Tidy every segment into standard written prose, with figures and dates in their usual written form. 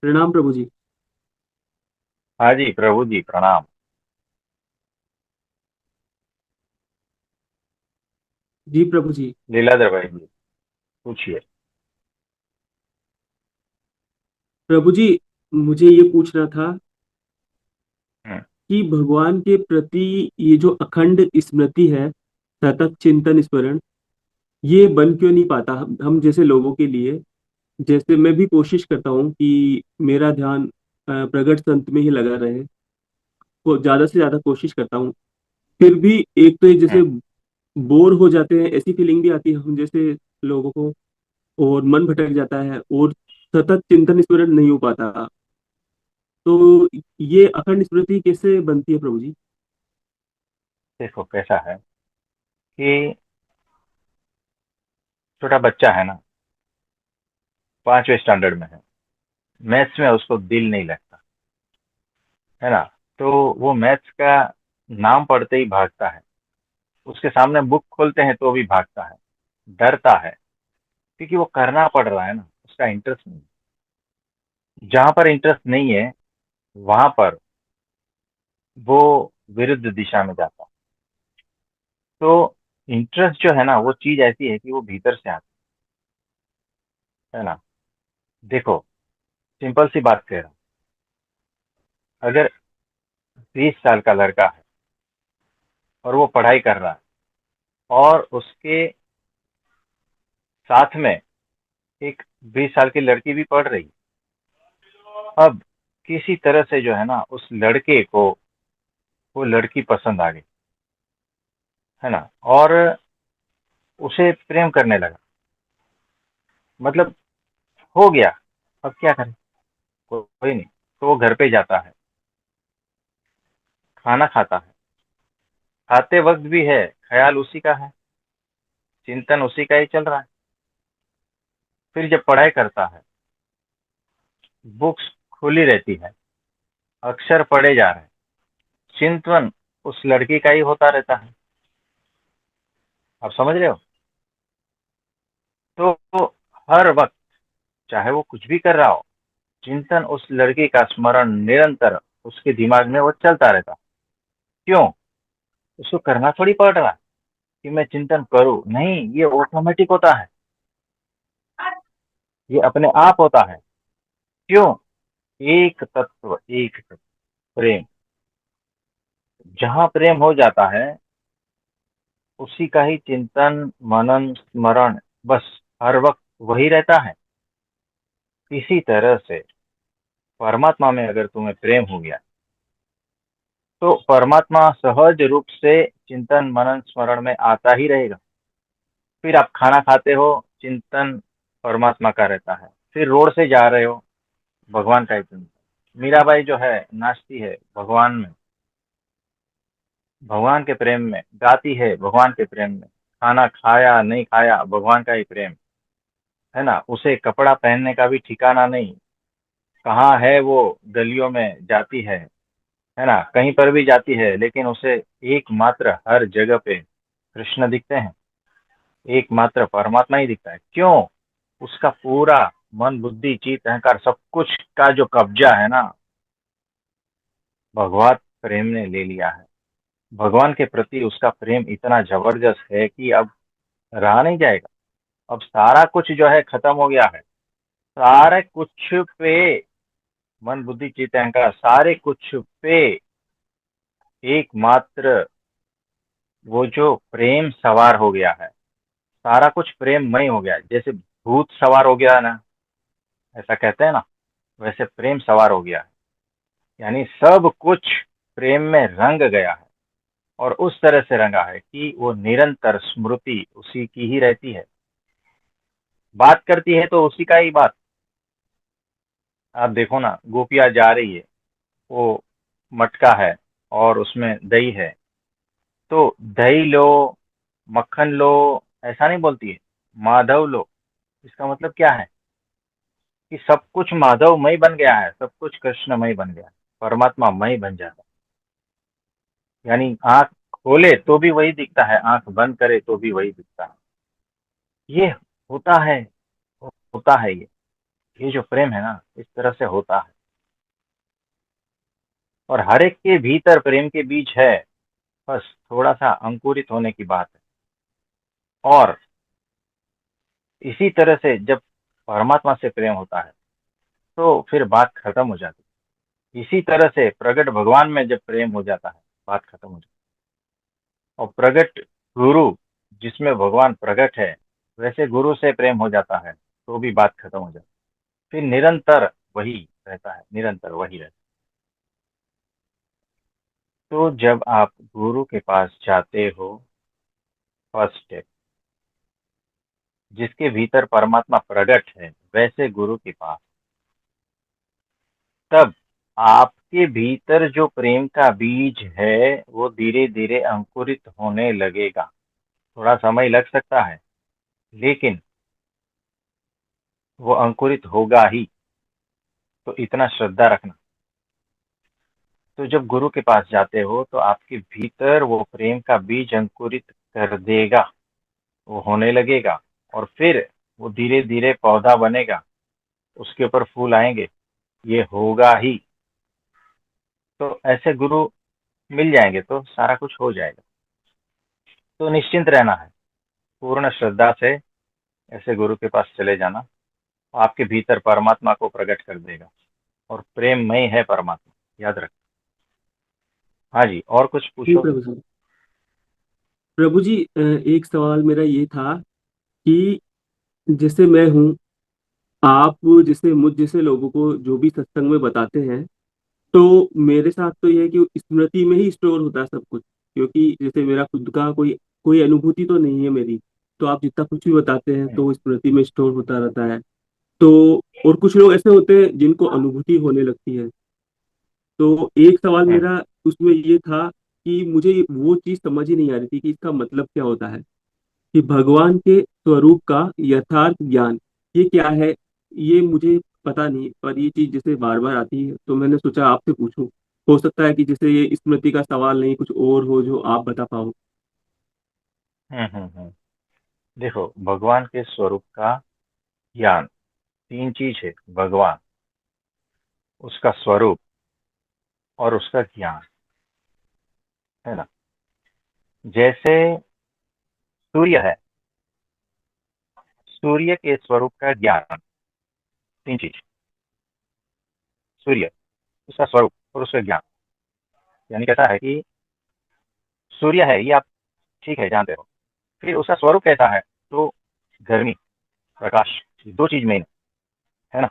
प्रणाम प्रभु जी। हाँ जी प्रभु जी प्रणाम। जी प्रभु जी। लीलाधर भाई जी पूछिए। प्रभु जी, मुझे ये पूछना था हम्म। कि भगवान के प्रति ये जो अखंड स्मृति है, सतत चिंतन स्मरण, ये बन क्यों नहीं पाता हम जैसे लोगों के लिए। जैसे मैं भी कोशिश करता हूँ कि मेरा ध्यान प्रगट संत में ही लगा रहे, को ज्यादा से ज्यादा कोशिश करता हूँ। फिर भी एक तो ये जैसे हम्म। बोर हो जाते हैं, ऐसी फीलिंग भी आती है हम जैसे लोगों को, और मन भटक जाता है और सतत चिंतन स्मरण नहीं हो पाता। तो ये अखंड स्मृति कैसे बनती है प्रभु जी? देखो कैसा है कि छोटा बच्चा है ना, 5वें स्टैंडर्ड में है। मैथ्स में उसको दिल नहीं लगता, है ना। तो वो मैथ्स का नाम पढ़ते ही भागता है। उसके सामने बुक खोलते हैं तो भी भागता है, डरता है, क्योंकि वो करना पड़ रहा है ना, उसका इंटरेस्ट नहीं। जहां पर इंटरेस्ट नहीं है वहां पर वो विरुद्ध दिशा में जाता है। तो इंटरेस्ट जो है ना, वो चीज ऐसी है कि वो भीतर से आती है ना। देखो, सिंपल सी बात कह रहा हूँ। अगर 20 साल का लड़का है और वो पढ़ाई कर रहा है और उसके साथ में एक 20 साल की लड़की भी पढ़ रही है। अब किसी तरह से जो है ना, उस लड़के को वो लड़की पसंद आ गई, है ना, और उसे प्रेम करने लगा। मतलब हो गया। अब क्या करें, कोई नहीं। तो वो घर पे जाता है, खाना खाता है। खाते वक्त भी है, ख्याल उसी का है, चिंतन उसी का ही चल रहा है। फिर जब पढ़ाई करता है, बुक्स खुली रहती है, अक्षर पढ़े जा रहे हैं, चिंतन उस लड़की का ही होता रहता है। आप समझ रहे हो। तो हर वक्त, चाहे वो कुछ भी कर रहा हो, चिंतन उस लड़की का स्मरण निरंतर उसके दिमाग में वो चलता रहता। क्यों? उसको करना थोड़ी पड़ रहा है कि मैं चिंतन करूं, नहीं, ये ऑटोमेटिक होता है, ये अपने आप होता है। क्यों? एक तत्व, एक तत्व, प्रेम। जहां प्रेम हो जाता है, उसी का ही चिंतन, मनन, स्मरण, बस हर वक्त वही रहता है। इसी तरह से परमात्मा में अगर तुम्हें प्रेम हो गया, तो परमात्मा सहज रूप से चिंतन, मनन, स्मरण में आता ही रहेगा। फिर आप खाना खाते हो, चिंतन परमात्मा का रहता है। फिर रोड से जा रहे हो, भगवान का ही चिंतन। मीराबाई जो है नाचती है भगवान में, भगवान के प्रेम में गाती है, भगवान के प्रेम में। खाना खाया नहीं खाया, भगवान का ही प्रेम, है ना। उसे कपड़ा पहनने का भी ठिकाना नहीं, कहाँ है वो, गलियों में जाती है ना, कहीं पर भी जाती है, लेकिन उसे एकमात्र हर जगह पे कृष्ण दिखते हैं, एकमात्र परमात्मा ही दिखता है। क्यों? उसका पूरा मन, बुद्धि, चित्त, अहंकार, सब कुछ का जो कब्जा है ना, भगवत प्रेम ने ले लिया है। भगवान के प्रति उसका प्रेम इतना जबरदस्त है कि अब रहा नहीं जाएगा। अब सारा कुछ जो है खत्म हो गया है। सारे कुछ पे, मन, बुद्धि, चित्त, अहंकार, सारे कुछ पे एकमात्र वो जो प्रेम सवार हो गया है। सारा कुछ प्रेममय हो गया है। जैसे भूत सवार हो गया ना, ऐसा कहते हैं ना, वैसे प्रेम सवार हो गया है। यानी सब कुछ प्रेम में रंग गया है, और उस तरह से रंगा है कि वो निरंतर स्मृति उसी की ही रहती है। बात करती है तो उसी का ही बात। आप देखो ना, गोपियां जा रही है, वो मटका है और उसमें दही है, तो दही लो, मक्खन लो, ऐसा नहीं बोलती है, माधव लो। इसका मतलब क्या है कि सब कुछ माधवमय बन गया है, सब कुछ कृष्णमय बन गया है, परमात्मा मय बन जाता है। यानी आंख खोले तो भी वही दिखता है, आंख बंद करे तो भी वही दिखता है। ये होता है, होता है ये। ये जो प्रेम है ना, इस तरह से होता है। और हर एक के भीतर प्रेम के बीज है, बस थोड़ा सा अंकुरित होने की बात है। और इसी तरह से जब परमात्मा से प्रेम होता है तो फिर बात खत्म हो जाती है। इसी तरह से प्रगट भगवान में जब प्रेम हो जाता है, बात खत्म हो जाती है। और प्रगट गुरु, जिसमें भगवान प्रगट है, वैसे गुरु से प्रेम हो जाता है तो भी बात खत्म हो जाती है। फिर निरंतर वही रहता है, निरंतर वही रहता है। तो जब आप गुरु के पास जाते हो, फर्स्ट स्टेप, जिसके भीतर परमात्मा प्रगट है, वैसे गुरु के पास, तब आपके भीतर जो प्रेम का बीज है वो धीरे धीरे अंकुरित होने लगेगा। थोड़ा समय लग सकता है, लेकिन वो अंकुरित होगा ही। तो इतना श्रद्धा रखना। तो जब गुरु के पास जाते हो तो आपके भीतर वो प्रेम का बीज अंकुरित कर देगा, वो होने लगेगा। और फिर वो धीरे धीरे पौधा बनेगा, उसके ऊपर फूल आएंगे, ये होगा ही। तो ऐसे गुरु मिल जाएंगे तो सारा कुछ हो जाएगा। तो निश्चिंत रहना है, पूर्ण श्रद्धा से ऐसे गुरु के पास चले जाना। आपके भीतर परमात्मा को प्रकट कर देगा, और प्रेममय है परमात्मा, याद रख। हाँ जी, और कुछ जी पूछो। प्रभु जी। प्रभु जी, एक सवाल मेरा ये था कि जैसे मैं हूँ, आप जैसे मुझ जैसे लोगों को जो भी सत्संग में बताते हैं, तो मेरे साथ तो ये है कि स्मृति में ही स्टोर होता है सब कुछ। क्योंकि जैसे मेरा खुद का कोई कोई अनुभूति तो नहीं है मेरी। तो आप जितना कुछ भी बताते हैं हम्म, तो वो स्मृति में स्टोर होता रहता है। तो और कुछ लोग ऐसे होते हैं जिनको अनुभूति होने लगती है। तो एक सवाल हम्म, मेरा उसमें ये था कि मुझे वो चीज समझ ही नहीं आ रही थी कि इसका मतलब क्या होता है, कि भगवान के स्वरूप का यथार्थ ज्ञान ये क्या है। ये मुझे पता नहीं, पर ये चीज जैसे बार बार आती है तो मैंने सोचा आपसे पूछूं। हो सकता है कि जैसे ये स्मृति का सवाल नहीं, कुछ और हो जो आप बता पाओ। देखो, भगवान के स्वरूप का ज्ञान, तीन चीज है: भगवान, उसका स्वरूप, और उसका ज्ञान, है ना। जैसे सूर्य है, सूर्य के स्वरूप का ज्ञान, तीन चीज: सूर्य, उसका स्वरूप, और उसका ज्ञान। यानी कैसा है कि सूर्य है, ये आप ठीक है जानते हो। फिर उसका स्वरूप कैसा है, तो गर्मी, प्रकाश, ये दो चीज मेन है ना।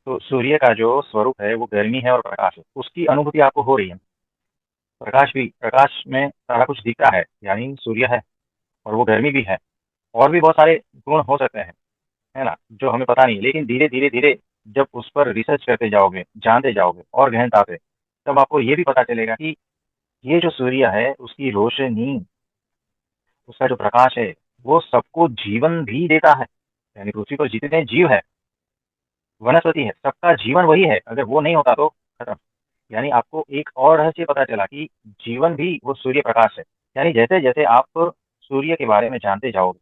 तो सूर्य का जो स्वरूप है वो गर्मी है और प्रकाश है, उसकी अनुभूति आपको हो रही है। प्रकाश भी, प्रकाश में सारा कुछ दिखता है, यानी सूर्य है, और वो गर्मी भी है। और भी बहुत सारे गुण हो सकते हैं, है ना, जो हमें पता नहीं। लेकिन धीरे धीरे धीरे जब उस पर रिसर्च करते जाओगे, जानते जाओगे और गहनता से, तब आपको ये भी पता चलेगा कि ये जो सूर्य है उसकी रोशनी, उसका जो प्रकाश है, वो सबको जीवन भी देता है। यानी पृथ्वी पर जितने जीव है, वनस्पति है, सबका जीवन वही है। अगर वो नहीं होता तो खत्म। यानी आपको एक और रहस्य पता चला कि जीवन भी वो सूर्य प्रकाश है। यानी जैसे जैसे आप सूर्य के बारे में जानते जाओगे,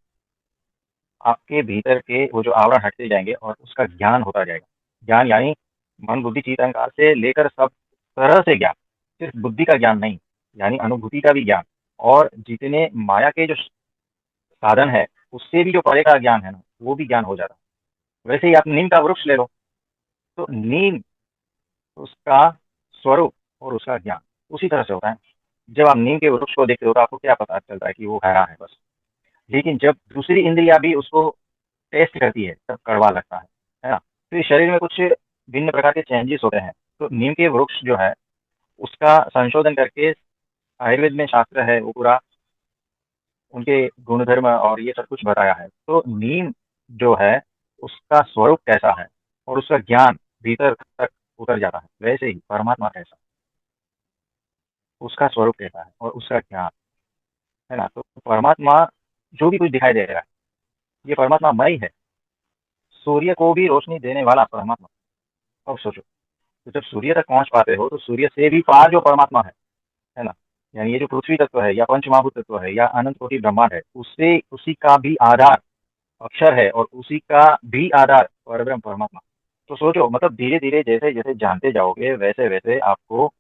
आपके भीतर के वो जो आवरण हटते जाएंगे और उसका ज्ञान होता जाएगा। ज्ञान यानी मन बुद्धि चित्त अहंकार से लेकर सब तरह से ज्ञान, सिर्फ बुद्धि का ज्ञान नहीं, यानी अनुभूति का भी ज्ञान। और जितने माया के जो साधन है, उससे भी जो परे का ज्ञान है ना, वो भी ज्ञान हो जाता है। वैसे ही आप नीम का वृक्ष ले लो, तो नीम, उसका स्वरूप और उसका ज्ञान उसी तरह से होता है। जब आप नीम के वृक्ष को देखते हो तो आपको क्या पता चलता है कि वो हरा है बस। लेकिन जब दूसरी इंद्रिया भी उसको टेस्ट करती है तब कड़वा लगता है ना। तो इस शरीर में कुछ भिन्न प्रकार के चेंजेस होते हैं। तो नीम के वृक्ष जो है, उसका संशोधन करके आयुर्वेद में शास्त्र है, वो पूरा उनके गुणधर्म और ये सब कुछ बताया है। तो नीम जो है, उसका स्वरूप कैसा है और उसका ज्ञान भीतर तक उतर जाता है। वैसे ही परमात्मा कैसा, उसका स्वरूप कैसा है और उसका ज्ञान, है ना। तो परमात्मा जो भी कुछ दिखाई दे रहा है, ये परमात्मा मय है। सूर्य को भी रोशनी देने वाला परमात्मा। अब सोचो, तो जब सूर्य तक पहुंच पाते हो तो सूर्य से भी पार जो परमात्मा है ना। यानी ये जो पृथ्वी तत्व है या पंचमहाभूत तत्व है या अनंत कोटि ब्रह्मांड है, उससे उसी का भी आधार अक्षर है, और उसी का भी आधार परब्रह्म परमात्मा। तो सोचो, मतलब धीरे धीरे जैसे जैसे जानते जाओगे वैसे वैसे आपको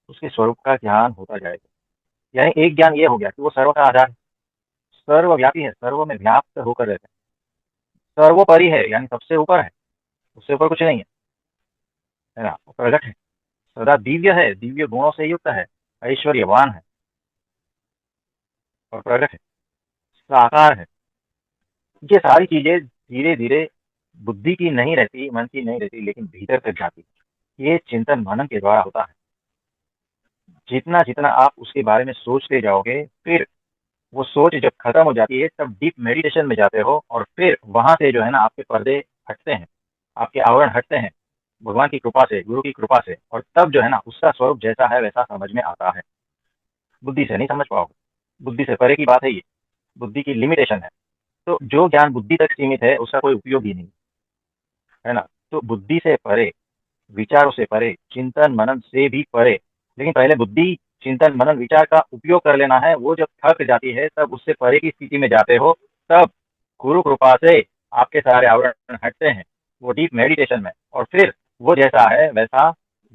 उसके स्वरूप का ज्ञान होता जाएगा। यानी एक ज्ञान ये हो गया कि वो सर्व का आधार है, सर्वव्यापी है, सर्व में व्याप्त होकर रहता है, सर्वोपरि है, यानी सबसे ऊपर है, उससे ऊपर कुछ नहीं है ना, वो प्रगट है, सदा दिव्य है, दिव्य गुणों से युक्त है, ऐश्वर्यवान है और प्रगट है, साकार है। ये सारी चीजें धीरे धीरे बुद्धि की नहीं रहती, मन की नहीं रहती, लेकिन भीतर तक जाती है। ये चिंतन मनन के द्वारा होता है। जितना जितना आप उसके बारे में सोचते जाओगे, फिर वो सोच जब खत्म हो जाती है तब डीप मेडिटेशन में जाते हो, और फिर वहां से जो है ना आपके पर्दे हटते हैं, आपके आवरण हटते हैं, भगवान की कृपा से, गुरु की कृपा से, और तब जो है ना उसका स्वरूप जैसा है वैसा समझ में आता है। बुद्धि से नहीं समझ पाओगे, बुद्धि से परे की बात है ये, बुद्धि की लिमिटेशन है। तो जो ज्ञान बुद्धि तक सीमित है उसका कोई उपयोग ही नहीं, है ना। तो बुद्धि से परे, विचारों से परे, चिंतन मनन से भी परे, लेकिन पहले बुद्धि, चिंतन मनन विचार का उपयोग कर लेना है। वो जब थक जाती है तब उससे परे की स्थिति में जाते हो, तब गुरु कृपा से आपके सारे आवरण हटते हैं, वो डीप मेडिटेशन में, और फिर वो जैसा है वैसा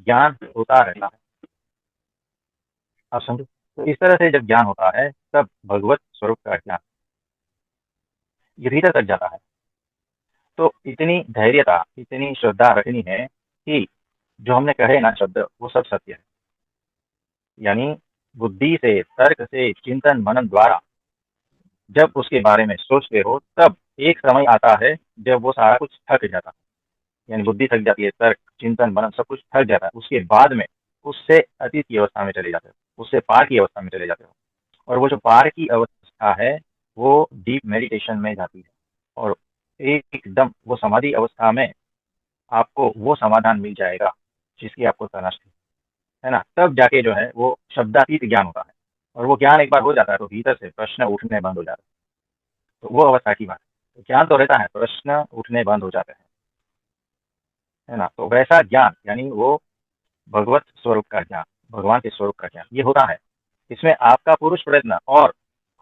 ज्ञान होता रहता है। आप समझो, तो इस तरह से जब ज्ञान होता है तब भगवत स्वरूप का ज्ञान ये भीतर तक जाता है। तो इतनी धैर्यता, इतनी श्रद्धा रखनी है कि जो हमने कहे ना शब्द वो सब सत्य है। यानी बुद्धि से, तर्क से, चिंतन मनन द्वारा जब उसके बारे में सोचते हो तब एक समय आता है जब वो सारा कुछ थक जाता है। यानी बुद्धि थक जाती है, तर्क चिंतन मनन सब कुछ थक जाता है, उसके बाद में उससे अतीत की अवस्था में चले जाते हो, उससे पार की अवस्था में चले जाते हो। और वो जो पार की अवस्था है वो डीप मेडिटेशन में जाती है, और एकदम वो समाधि अवस्था में आपको वो समाधान मिल जाएगा जिसकी आपको तलाश थी, है ना। तब जाके जो है वो शब्दातीत ज्ञान होता है, और वो ज्ञान एक बार हो जाता है तो भीतर से प्रश्न उठने बंद हो जाते हैं। तो वो अवस्था की बात है। तो ज्ञान तो रहता है, प्रश्न उठने बंद हो जाते हैं, है ना। तो वैसा ज्ञान यानी वो भगवत स्वरूप का ज्ञान, भगवान के स्वरूप का ज्ञान ये होता है। इसमें आपका पुरुष प्रयत्न और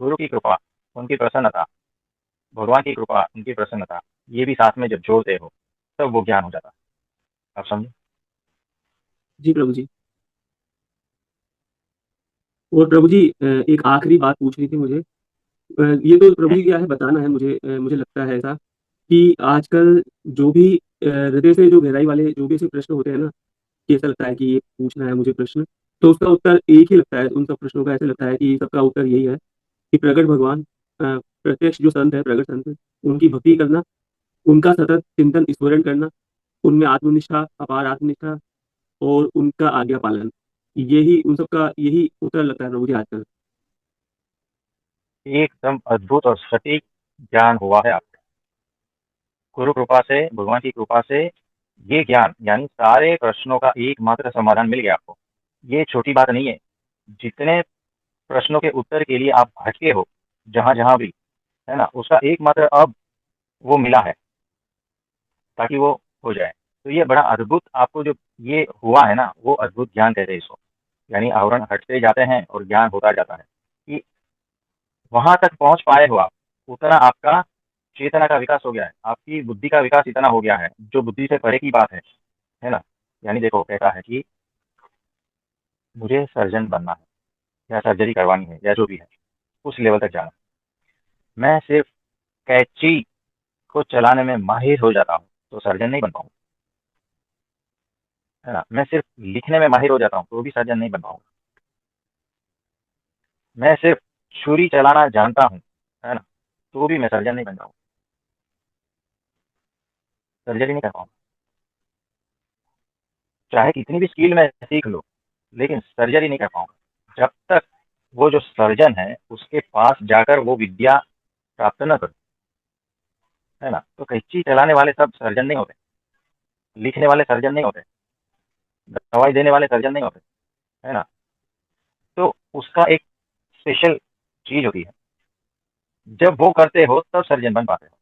गुरु की कृपा, उनकी प्रसन्नता, भगवान की कृपा, उनकी प्रसन्नता, ये भी साथ में जब जोड़ते हो तब वो ज्ञान हो जाता है। आप समझे। जी प्रभु जी। और प्रभु जी, एक आखिरी बात पूछनी थी मुझे। ये तो प्रभु हम्म, जी क्या है बताना है मुझे। मुझे लगता है ऐसा कि आजकल जो भी हृदय से जो गहराई वाले जो भी ऐसे प्रश्न होते हैं ना, कि ऐसा लगता है कि ये पूछना है मुझे प्रश्न, तो उसका उत्तर एक ही लगता है। उन सब प्रश्नों का ऐसा लगता है कि सबका उत्तर यही है कि प्रगट भगवान, प्रत्यक्ष जो संत है, प्रगट संत, उनकी भक्ति करना, उनका सतत चिंतन स्मरण करना, उनमें आत्मनिष्ठा, अपार आत्मनिष्ठा, और उनका आज्ञा पालन, यही उन सबका यही उत्तर लगता है प्रभु जी आजकल। एकदम अद्भुत और सटीक ज्ञान हुआ है आपका, गुरु कृपा से, भगवान की कृपा से। ये ज्ञान यानी सारे प्रश्नों का एकमात्र समाधान मिल गया आपको। ये छोटी बात नहीं है। जितने प्रश्नों के उत्तर के लिए आप भटके हो, जहां जहां भी, है ना, उसका एकमात्र अब वो मिला है ताकि वो हो जाए। तो ये बड़ा अद्भुत आपको जो ये हुआ है ना, वो अद्भुत ज्ञान कहते हैं इसको। यानी आवरण हटते जाते हैं और ज्ञान होता जाता है कि वहां तक पहुंच पाए हो आप, उतना आपका चेतना का विकास हो गया है, आपकी बुद्धि का विकास इतना हो गया है जो बुद्धि से परे की बात है ना। यानी देखो कहता है कि मुझे सर्जन बनना है, या सर्जरी करवानी है, या जो भी है, उस लेवल तक जाना है। मैं सिर्फ कैची को चलाने में माहिर हो जाता हूँ तो सर्जन नहीं बन पाऊंगा, है ना। मैं सिर्फ लिखने में माहिर हो जाता हूँ तो भी सर्जन नहीं बन पाऊंगा। मैं सिर्फ छुरी चलाना जानता हूँ, है ना, तो भी मैं सर्जन नहीं बन पाऊंगा, सर्जरी नहीं कर पाऊंगा। चाहे कितनी भी स्किल मैं सीख लो, लेकिन सर्जरी नहीं कर पाऊंगा जब तक वो जो सर्जन है उसके पास जाकर वो विद्या प्राप्त न करूं, है ना। तो कैंची चलाने वाले सब सर्जन नहीं होते, लिखने वाले सर्जन नहीं होते, दवाई देने वाले सर्जन नहीं होते, है ना। तो उसका एक स्पेशल चीज होती है, जब वो करते हो तब सर्जन बन पाते हो।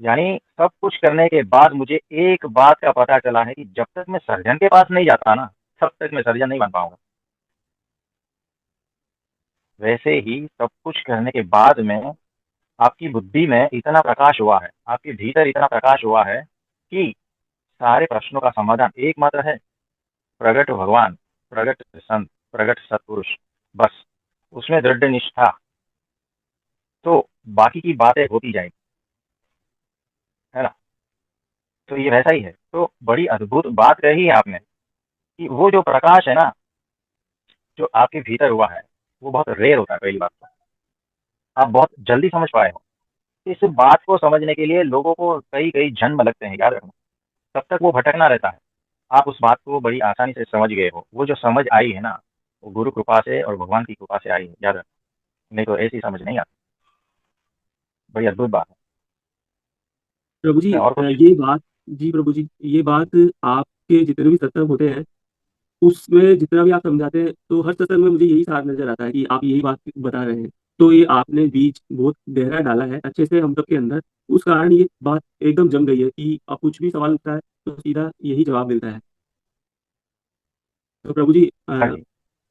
यानी सब कुछ करने के बाद मुझे एक बात का पता चला है कि जब तक मैं सर्जन के पास नहीं जाता ना, तब तक मैं सर्जन नहीं बन पाऊंगा। वैसे ही सब कुछ करने के बाद में आपकी बुद्धि में इतना प्रकाश हुआ है, आपके भीतर इतना प्रकाश हुआ है कि सारे प्रश्नों का समाधान एकमात्र है, प्रगट भगवान, प्रगट संत, प्रगट सत्पुरुष। बस उसमें दृढ़ निष्ठा, तो बाकी की बातें होती जाएंगी, है ना। तो ये वैसा ही है। तो बड़ी अद्भुत बात कही है आपने कि वो जो प्रकाश है ना, जो आपके भीतर हुआ है, वो बहुत रेयर होता है। पहली बात तो आप बहुत जल्दी समझ पाए हो। इस बात को समझने के लिए लोगों को कई कई जन्म लगते हैं, याद रखना। तब तक वो भटकना रहता है। आप उस बात को बड़ी आसानी से समझ गए हो। वो जो समझ आई है ना, वो गुरु कृपा से और भगवान की कृपा से आई है, याद रखना। नहीं तो ऐसी समझ नहीं आती। बड़ी अद्भुत बात है। प्रभु जी इसमें और कुछ। ये बात, जी प्रभु जी ये बात, आपके जितने भी सत्संग होते हैं उसमें जितना भी आप समझाते हैं, तो हर सत्संग में मुझे यही सार नजर आता है कि आप यही बात बता रहे हैं। तो ये आपने बीज बहुत गहरा डाला है अच्छे से हम सबके अंदर। उस कारण ये बात एकदम जम गई है कि अब कुछ भी सवाल उठता है तो सीधा यही जवाब मिलता है। तो प्रभु जी हाँ जी।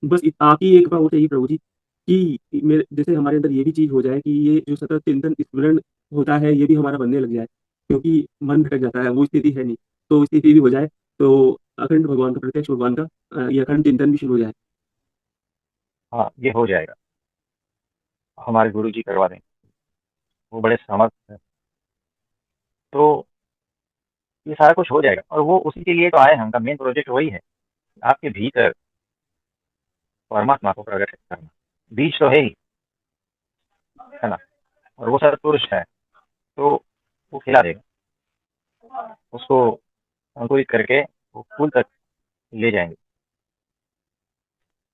बस आप ही एक बात और चाहिए प्रभु जी कि मेरे जैसे हमारे अंदर ये भी चीज हो जाए कि ये जो सतत चिंतन स्मरण होता है ये भी हमारा बनने लग जाए, क्योंकि मन भटक जाता है, वो स्थिति है नहीं। तो स्थिति भी हो जाए तो अखंड भगवान का, प्रत्यक्ष भगवान का ये अखंड चिंतन भी शुरू हो जाए। हाँ, ये हो जाएगा। हमारे गुरु जी करवा देंगे। वो बड़े समर्थ हैं। तो ये सारा कुछ हो जाएगा, और वो उसी के लिए तो आए हैं। उनका मेन प्रोजेक्ट वही है, आपके भीतर परमात्मा को प्रकट करना। बीज तो है ही, है ना। और वो सत्पुरुष है, तो वो खिला देगा उसको, अंकुरित करके वो फूल तक ले जाएंगे।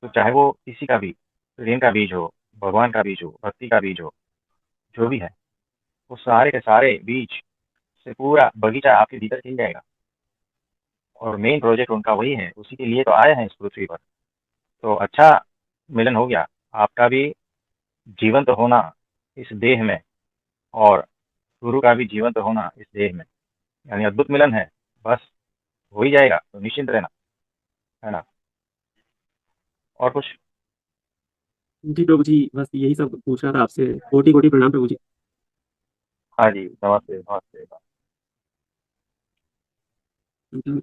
तो चाहे वो किसी का भी प्रेम का बीज हो, भगवान का बीज हो, भक्ति का बीज हो, जो भी है, वो सारे के सारे बीज से पूरा बगीचा आपके भीतर खिल जाएगा। और मेन प्रोजेक्ट उनका वही है, उसी के लिए तो आए हैं इस पृथ्वी पर। तो अच्छा मिलन हो गया, आपका भी जीवंत होना इस देह में, और गुरु का भी जीवंत होना इस देह में, यानी अद्भुत मिलन है। बस हो ही जाएगा, तो निश्चिंत रहना, है ना। और कुछ। जी प्रभु जी बस यही सब पूछना था आपसे। कोटि कोटि प्रणाम प्रभु हाँ जी, नमस्ते नमस्ते। जी।